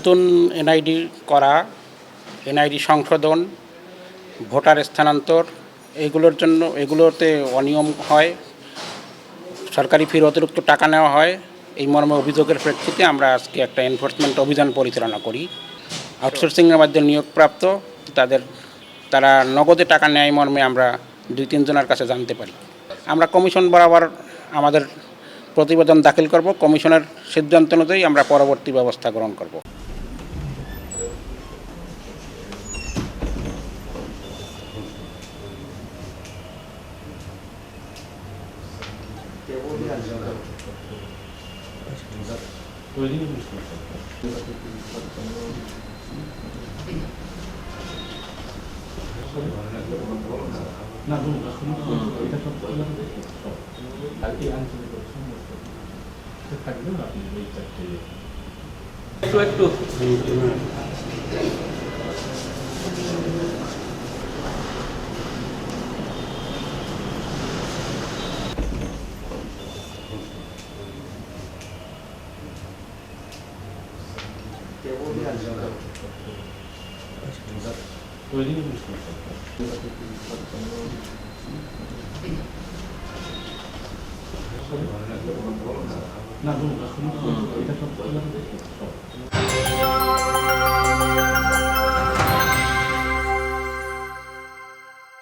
নতুন এনআইডি করা, এনআইডি সংশোধন, ভোটার স্থানান্তর এগুলোতে অনিয়ম হয়, সরকারি ফির অতিরিক্ত টাকা নেওয়া হয়। এই মর্মে অভিযোগের প্রেক্ষিতে আমরা আজকে একটা এনফোর্সমেন্ট অভিযান পরিচালনা করি। আউটসোর্সিংয়ের মাধ্যমে নিয়োগপ্রাপ্ত তারা নগদে টাকা নেয় মর্মে আমরা 2-3 জনের কাছে জানতে পারি। আমরা কমিশন বরাবর আমাদের প্রতিবেদন দাখিল করব। কমিশনের সিদ্ধান্ত অনুযায়ী আমরা পরবর্তী ব্যবস্থা গ্রহণ করব। একটু না